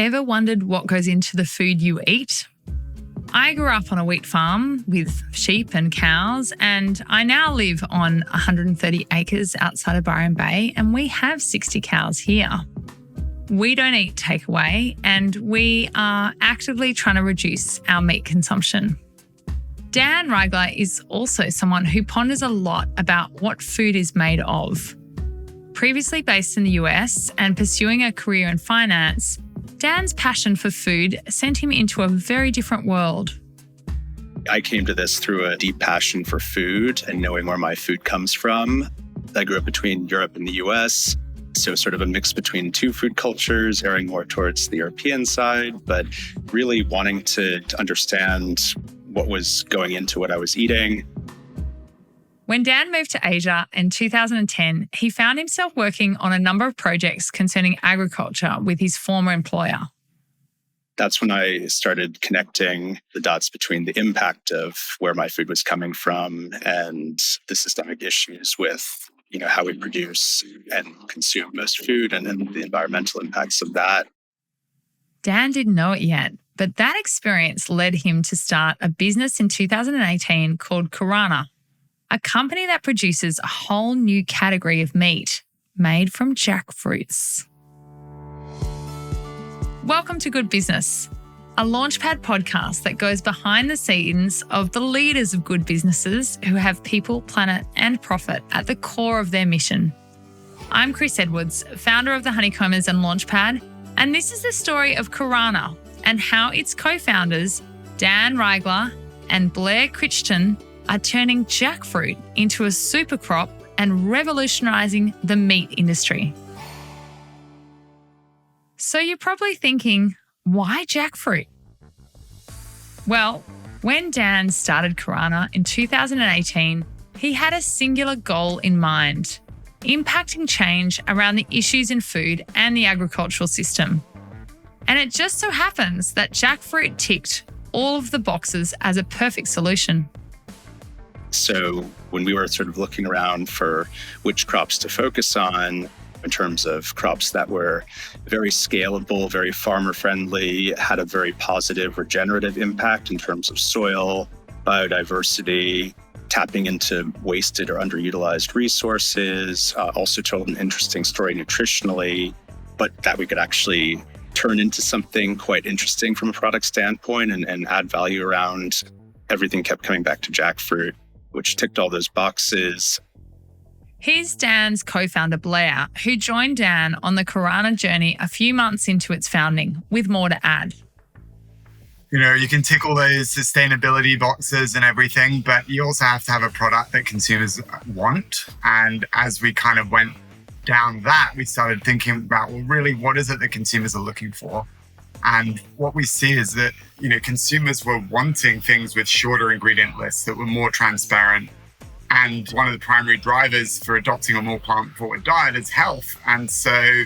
Ever wondered what goes into the food you eat? I grew up on a wheat farm with sheep and cows, and I now live on 130 acres outside of Byron Bay, and we have 60 cows here. We don't eat takeaway, and we are actively trying to reduce our meat consumption. Dan Riegler is also someone who ponders a lot about what food is made of. Previously based in the US and pursuing a career in finance, Dan's passion for food sent him into a very different world. I came to this through a deep passion for food and knowing where my food comes from. I grew up between Europe and the US, so sort of a mix between two food cultures, erring more towards the European side, but really wanting to understand what was going into what I was eating. When Dan moved to Asia in 2010, he found himself working on a number of projects concerning agriculture with his former employer. That's when I started connecting the dots between the impact of where my food was coming from and the systemic issues with, how we produce and consume most food and then the environmental impacts of that. Dan didn't know it yet, but that experience led him to start a business in 2018 called KARANA, a company that produces a whole new category of meat made from jackfruits. Welcome to Good Business, a Launchpad podcast that goes behind the scenes of the leaders of good businesses who have people, planet, and profit at the core of their mission. I'm Chris Edwards, founder of the Honeycombers and Launchpad, and this is the story of KARANA and how its co-founders, Dan Riegler and Blair Crichton, are turning jackfruit into a super crop and revolutionising the meat industry. So you're probably thinking, why jackfruit? Well, when Dan started KARANA in 2018, he had a singular goal in mind, impacting change around the issues in food and the agricultural system. And it just so happens that jackfruit ticked all of the boxes as a perfect solution. So when we were sort of looking around for which crops to focus on in terms of crops that were very scalable, very farmer-friendly, had a very positive regenerative impact in terms of soil, biodiversity, tapping into wasted or underutilized resources, also told an interesting story nutritionally, but that we could actually turn into something quite interesting from a product standpoint and add value around, everything kept coming back to jackfruit, which ticked all those boxes. Here's Dan's co-founder, Blair, who joined Dan on the KARANA journey a few months into its founding, with more to add. You can tick all those sustainability boxes and everything, but you also have to have a product that consumers want. And as we kind of went down that, we started thinking about, well, really, what is it that consumers are looking for? And what we see is that, consumers were wanting things with shorter ingredient lists that were more transparent. And one of the primary drivers for adopting a more plant-forward diet is health. And so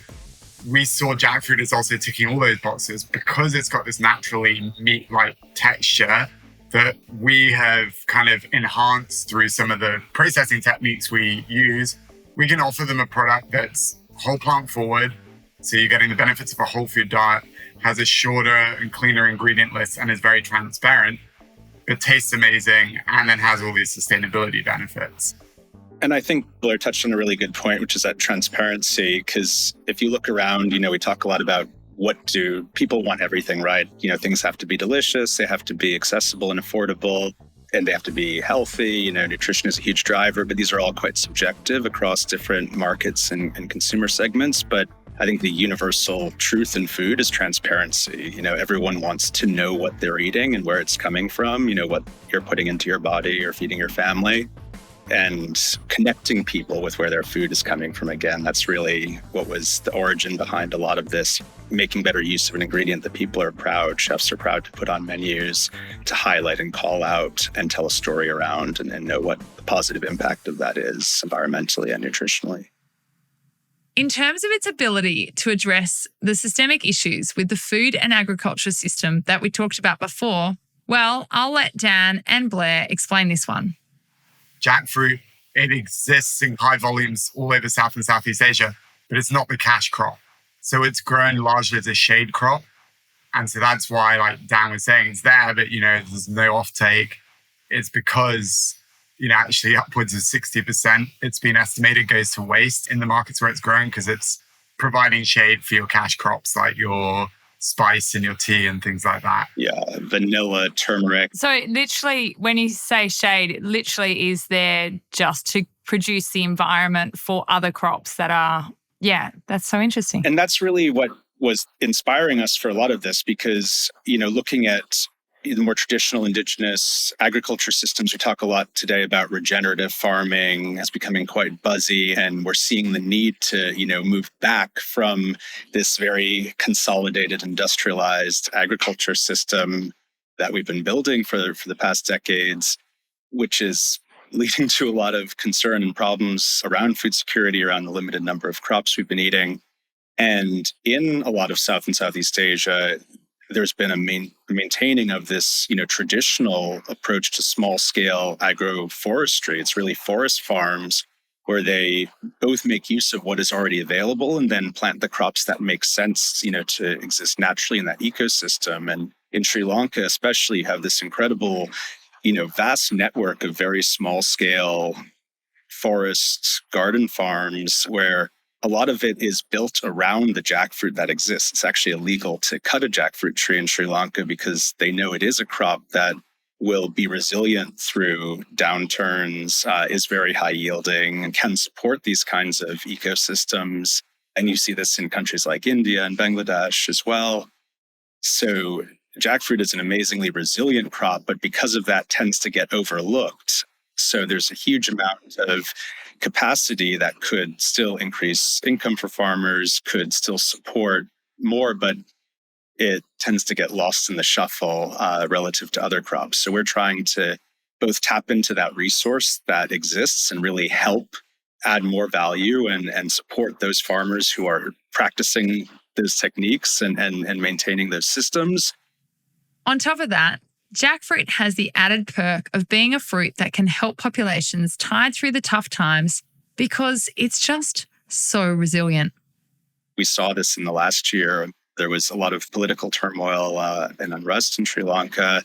we saw jackfruit as also ticking all those boxes because it's got this naturally meat-like texture that we have kind of enhanced through some of the processing techniques we use. We can offer them a product that's whole plant-forward, so you're getting the benefits of a whole food diet, has a shorter and cleaner ingredient list and is very transparent. It tastes amazing and then has all these sustainability benefits. And I think Blair touched on a really good point, which is that transparency, because if you look around, we talk a lot about what do people want everything, right? Things have to be delicious, they have to be accessible and affordable, and they have to be healthy. Nutrition is a huge driver, but these are all quite subjective across different markets and consumer segments. But I think the universal truth in food is transparency. Everyone wants to know what they're eating and where it's coming from, what you're putting into your body or feeding your family, and connecting people with where their food is coming from. Again, that's really what was the origin behind a lot of this, making better use of an ingredient that people are proud, chefs are proud to put on menus, to highlight and call out and tell a story around and know what the positive impact of that is environmentally and nutritionally. In terms of its ability to address the systemic issues with the food and agriculture system that we talked about before, well, I'll let Dan and Blair explain this one. Jackfruit, it exists in high volumes all over South and Southeast Asia, but it's not the cash crop. So it's grown largely as a shade crop. And so that's why, like Dan was saying, it's there, but, there's no offtake. It's because, actually upwards of 60%, it's been estimated, goes to waste in the markets where it's growing because it's providing shade for your cash crops like your spice and your tea and things like that. Yeah, vanilla, turmeric. So literally, when you say shade, it literally is there just to produce the environment for other crops that are, that's so interesting. And that's really what was inspiring us for a lot of this because, looking at the more traditional indigenous agriculture systems, we talk a lot today about regenerative farming as becoming quite buzzy. And we're seeing the need to, move back from this very consolidated, industrialized agriculture system that we've been building for the past decades, which is leading to a lot of concern and problems around food security, around the limited number of crops we've been eating. And in a lot of South and Southeast Asia, there's been a maintaining of this, traditional approach to small-scale agroforestry. It's really forest farms where they both make use of what is already available and then plant the crops that make sense, to exist naturally in that ecosystem. And in Sri Lanka, especially, you have this incredible, vast network of very small-scale forest garden farms where a lot of it is built around the jackfruit that exists. It's actually illegal to cut a jackfruit tree in Sri Lanka because they know it is a crop that will be resilient through downturns, is very high yielding, and can support these kinds of ecosystems. And you see this in countries like India and Bangladesh as well. So jackfruit is an amazingly resilient crop, but because of that tends to get overlooked. So there's a huge amount of capacity that could still increase income for farmers, could still support more, but it tends to get lost in the shuffle relative to other crops. So we're trying to both tap into that resource that exists and really help add more value and support those farmers who are practicing those techniques and maintaining those systems. On top of that, jackfruit has the added perk of being a fruit that can help populations tide through the tough times because it's just so resilient. We saw this in the last year. There was a lot of political turmoil and unrest in Sri Lanka.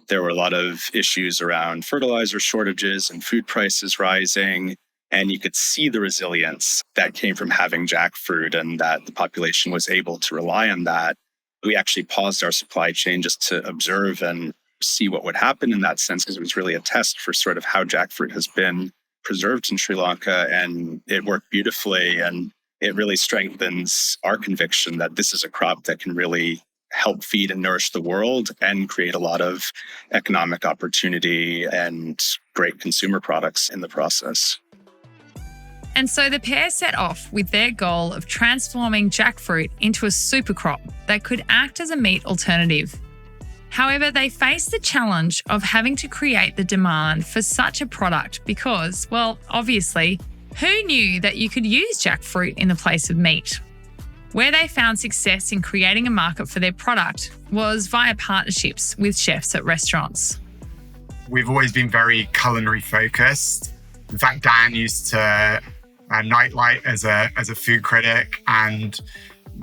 There were a lot of issues around fertilizer shortages and food prices rising. And you could see the resilience that came from having jackfruit and that the population was able to rely on that. We actually paused our supply chain just to observe and see what would happen in that sense, because it was really a test for sort of how jackfruit has been preserved in Sri Lanka, and it worked beautifully. And it really strengthens our conviction that this is a crop that can really help feed and nourish the world and create a lot of economic opportunity and great consumer products in the process. And so the pair set off with their goal of transforming jackfruit into a super crop that could act as a meat alternative. However, they faced the challenge of having to create the demand for such a product because, well, obviously, who knew that you could use jackfruit in the place of meat? Where they found success in creating a market for their product was via partnerships with chefs at restaurants. We've always been very culinary focused. In fact, Dan used to nightlight as a food critic, and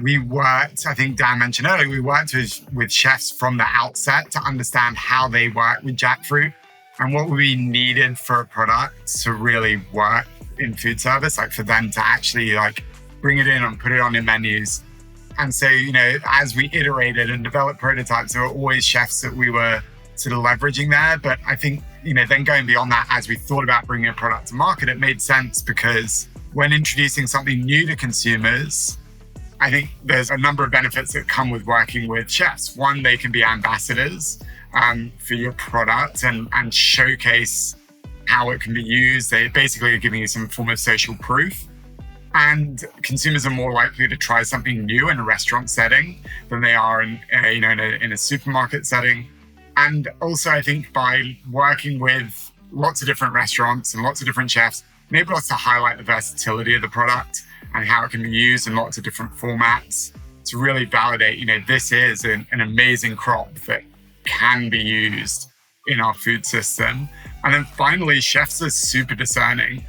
we worked, I think Dan mentioned earlier, we worked with chefs from the outset to understand how they work with jackfruit and what would be needed for a product to really work in food service, like for them to actually like bring it in and put it on their menus. And so, as we iterated and developed prototypes, there were always chefs that we were sort of leveraging there. But I think, then going beyond that, as we thought about bringing a product to market, it made sense because when introducing something new to consumers, I think there's a number of benefits that come with working with chefs. One, they can be ambassadors for your product and showcase how it can be used. They basically are giving you some form of social proof. And consumers are more likely to try something new in a restaurant setting than they are in a supermarket setting. And also, I think by working with lots of different restaurants and lots of different chefs, enable us to highlight the versatility of the product and how it can be used in lots of different formats to really validate, this is an amazing crop that can be used in our food system. And then finally, chefs are super discerning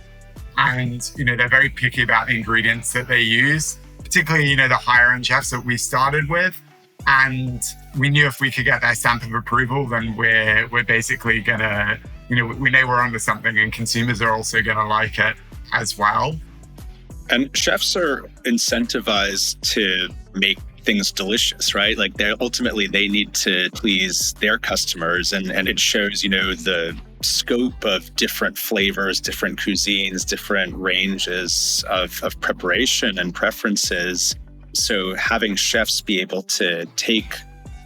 and, they're very picky about the ingredients that they use, particularly, the higher end chefs that we started with. And we knew if we could get their stamp of approval, then we're basically gonna, we know we're onto something, and consumers are also gonna like it as well. And chefs are incentivized to make things delicious, right? Like they need to please their customers, and it shows, the scope of different flavors, different cuisines, different ranges of preparation and preferences. So having chefs be able to take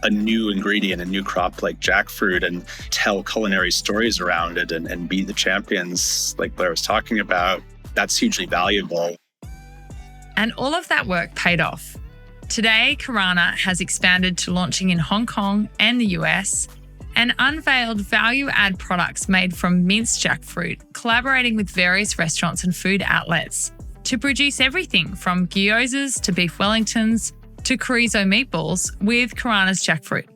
a new ingredient, a new crop like jackfruit, and tell culinary stories around it and be the champions like Blair was talking about, that's hugely valuable. And all of that work paid off. Today, KARANA has expanded to launching in Hong Kong and the US and unveiled value-add products made from minced jackfruit, collaborating with various restaurants and food outlets to produce everything from gyozas to beef wellingtons to chorizo meatballs with KARANA's jackfruit.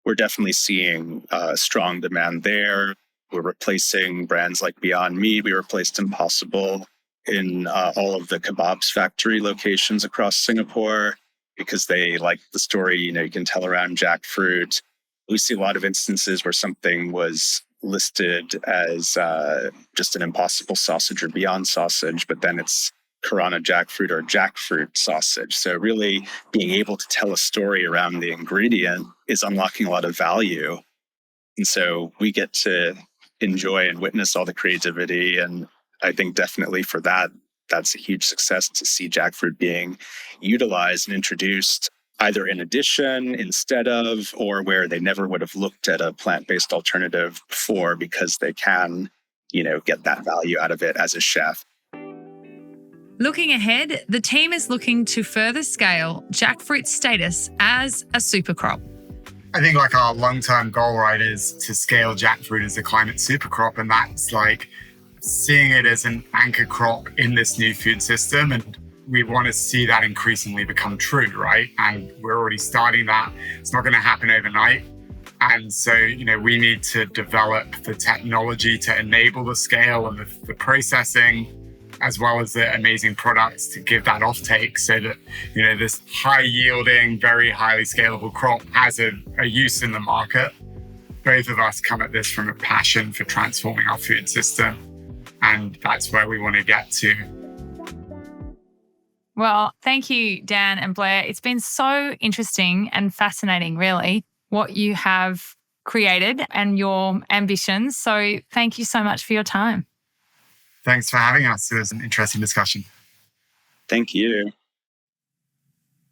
We're definitely seeing strong demand there. We're replacing brands like Beyond Meat. We replaced Impossible in all of the kebabs factory locations across Singapore because they like the story, you can tell around jackfruit. We see a lot of instances where something was listed as just an Impossible sausage or Beyond sausage, but then it's KARANA jackfruit or jackfruit sausage. So really being able to tell a story around the ingredient is unlocking a lot of value. And so we get to enjoy and witness all the creativity. And I think definitely for that, that's a huge success to see jackfruit being utilized and introduced either in addition, instead of, or where they never would have looked at a plant-based alternative before because they can, get that value out of it as a chef. Looking ahead, the team is looking to further scale jackfruit's status as a super crop. I think our long-term goal, right, is to scale jackfruit as a climate super crop, and that's seeing it as an anchor crop in this new food system. And we want to see that increasingly become true, right? And we're already starting that. It's not going to happen overnight. And so, we need to develop the technology to enable the scale and the processing, as well as the amazing products to give that offtake so that, this high yielding, very highly scalable crop has a use in the market. Both of us come at this from a passion for transforming our food system. And that's where we want to get to. Well, thank you, Dan and Blair. It's been so interesting and fascinating, really, what you have created and your ambitions. So thank you so much for your time. Thanks for having us. It was an interesting discussion. Thank you.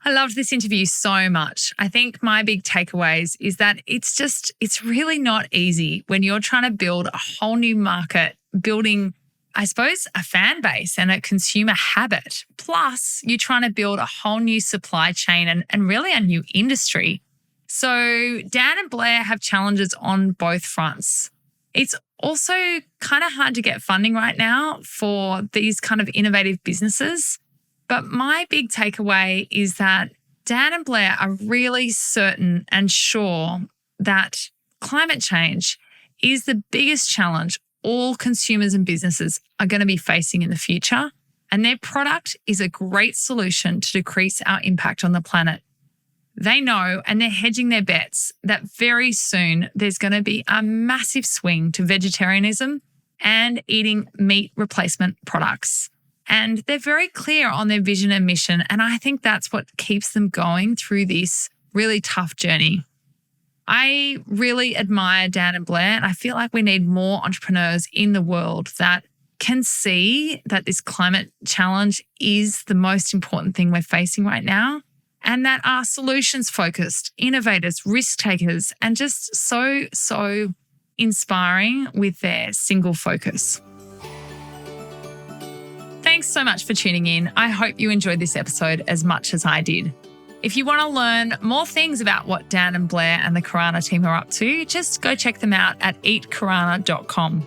I loved this interview so much. I think my big takeaways is that it's really not easy when you're trying to build a whole new market, building, I suppose, a fan base and a consumer habit. Plus, you're trying to build a whole new supply chain and really a new industry. So Dan and Blair have challenges on both fronts. It's also kind of hard to get funding right now for these kind of innovative businesses. But my big takeaway is that Dan and Blair are really certain and sure that climate change is the biggest challenge all consumers and businesses are going to be facing in the future. And their product is a great solution to decrease our impact on the planet. They know, and they're hedging their bets, that very soon there's going to be a massive swing to vegetarianism and eating meat replacement products. And they're very clear on their vision and mission. And I think that's what keeps them going through this really tough journey. I really admire Dan and Blair, and I feel like we need more entrepreneurs in the world that can see that this climate challenge is the most important thing we're facing right now, and that are solutions-focused, innovators, risk-takers, and just so inspiring with their single focus. Thanks so much for tuning in. I hope you enjoyed this episode as much as I did. If you want to learn more things about what Dan and Blair and the KARANA team are up to, just go check them out at eatkarana.com.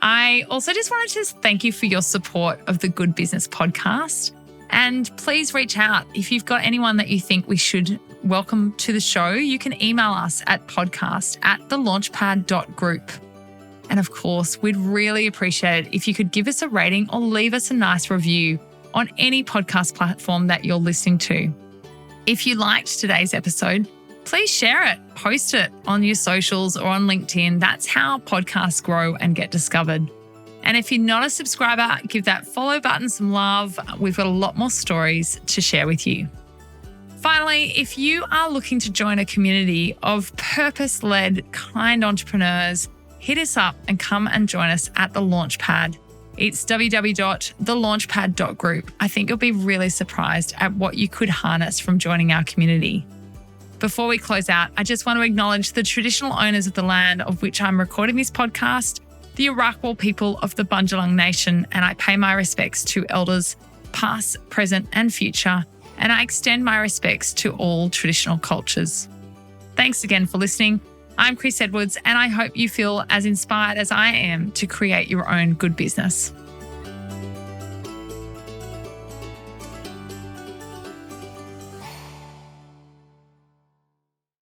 I also just wanted to thank you for your support of the Good Business podcast. And please reach out if you've got anyone that you think we should welcome to the show. You can email us at podcast@thelaunchpad.group. And of course, we'd really appreciate it if you could give us a rating or leave us a nice review on any podcast platform that you're listening to. If you liked today's episode, please share it, post it on your socials or on LinkedIn. That's how podcasts grow and get discovered. And if you're not a subscriber, give that follow button some love. We've got a lot more stories to share with you. Finally, if you are looking to join a community of purpose-led, kind entrepreneurs, hit us up and come and join us at The Launchpad. It's www.thelaunchpad.group. I think you'll be really surprised at what you could harness from joining our community. Before we close out, I just want to acknowledge the traditional owners of the land of which I'm recording this podcast, the Arakwal people of the Bundjalung Nation, and I pay my respects to elders past, present and future, and I extend my respects to all traditional cultures. Thanks again for listening. I'm Chris Edwards, and I hope you feel as inspired as I am to create your own good business.